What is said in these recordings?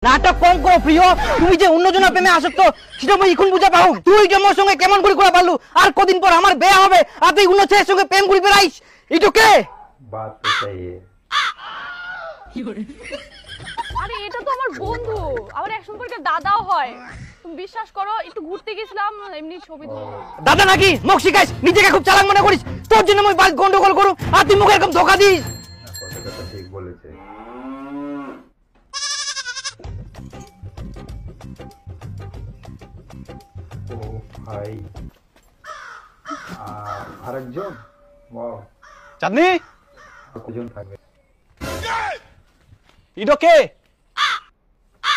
নাটক কম করো প্রিয়, তুমি যে অন্যজনের প্রেমে আসক্ত সেটা আমি এখন বুঝা পাও। তুই যে মোর সঙ্গে কেমন করে পারলু, আর কদিন পর আমার বিয়ে হবে আর তুই অন্য ছেলের সঙ্গে প্রেম করে বেড়াইস, এটা কে? बात तो सही है। আরে এটা তো আমার বন্ধু, আমার এক সম্পর্কে দাদাও হয়। তুমি বিশ্বাস করো, একটু ঘুরতে গেছিলাম, এমনি ছবি তুললাম। দাদা নাকি মুখ শিখাইস, নিজেকে খুব চালাক মনে করিস, তোর জন্য আমি বাস গন্ডগোল করু আর তুই মুখে এরকম ধোকা দিস। কথা ঠিক বলেছে। ও ভাই আরেকজন ওয়াও চাঁদনি কতজন থাকবে? ইডো কে?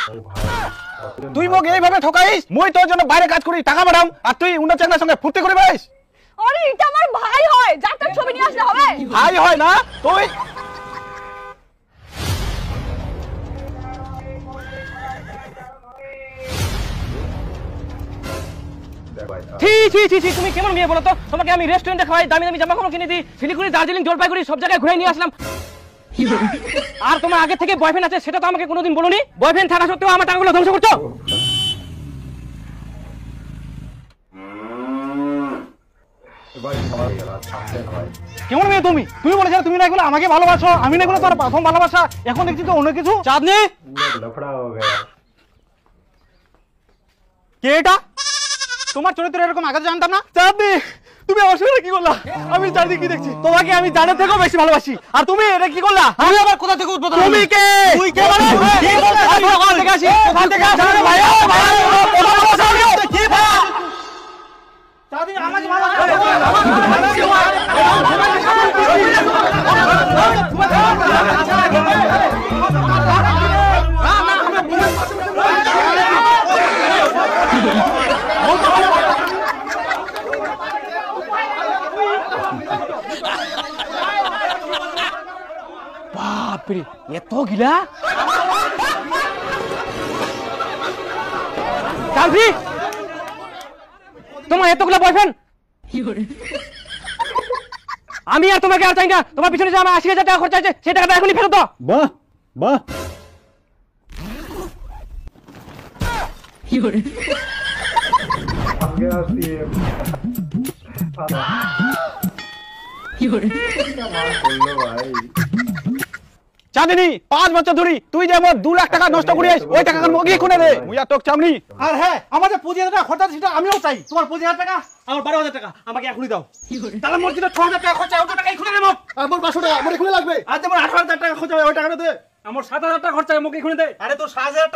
ও ভাই কতজন তুই মোক এইভাবে ঠকাইস? মই তোর জন্য বাইরে কাজ করি, টাকা পাঠাম, আর তুই অন্য চ্যাংড়ার সঙ্গে ফুর্তি করে বেড়াইস? আরে এটা আমার ভাই হয়, যার তার ছবি নিয়ে আসলে হবে? ভাই হয় না তুই? ভাই ছি ছি ছি ছি, তুমি কেমন মেয়ে বলো তো? তোমাকে আমি রেস্টুরেন্টে খাওয়াই, দামি দামি জামা কাপড় কিনে দিই, শিলিগুড়ি, দার্জিলিং, জলপাইগুড়ি সব জায়গায় ঘুরে নিয়ে আসলাম। আর তোমার আগে থেকে বয়ফ্রেন্ড আছে সেটা তো আমাকে কোনোদিন বলোনি। বয়ফ্রেন্ড থাকা সত্ত্বেও আমার টাকাগুলো ধ্বংস করছো। ভাই সবাই গেল সামনে ভাই কেমন মেয়ে তুমি? তুমি বলেছিলে তুমি না এগুলো আমাকে ভালোবাসো, আমি না এগুলো তোর প্রথম ভালোবাসা, এখন দেখছি তো অন্য কিছু। চাঁদনি पूरा लफड़ा हो गया। কে এটা? তোমার চরিত্র এরকম আগে জানতাম না। চাঁদনি তুমি আমার সঙ্গে কি করলা? আমি চাঁদনি কি দেখছি, তোমাকে আমি জানের থেকেও বেশি ভালোবাসি, আর তুমি এটা কি করলা? আমি আবার কোথা থেকে উদ্বোধন? তুমি কে? তুই কে মানে? কি বলছিস? আমি ওখান থেকে আসি, ওখান থেকে আসি ভাই। কি ভাই? চাঁদনি আমাকে বাপরে এত গিলা চাঁদনি, তোমার এতগুলা বয়ফ্রেন্ড? আমি আর তোমাকে আর চাই না। তোমার পিছনে যে আমার ৮০,০০০ টাকা খরচা আছে সেই টাকাটা এখনই ফেরত দাও। বাহ বাহ आगे आती है भाई চাঁদিনী ৫ বছর ধরে তুই যে আমার ২ লাখ টাকা নষ্ট করিস, ওই টাকা মগিয়ে খুনে দে। মুই আর তোক চামনি। আর হ্যাঁ, আমার যে ২৫,০০০ টাকা খরচা সেটা আমিও চাই। তোমার ২৫,০০০ টাকা, আমার ১২,০০০ টাকা আমাকে এখনই দাও। তাহলে মোট যেটা ৬,০০০ টাকা খরচা, ওই টাকা এখনই দে মোট। আর মোট ৫০০ টাকা আমার এখনই লাগবে। আর যেমন ১৮,০০০ টাকা খরচা, ওই টাকাটা দে। আমার ৭,০০০ টাকা খরচা, আমাকে এখনই দে। আরে তোর ৭,০০০ টাকা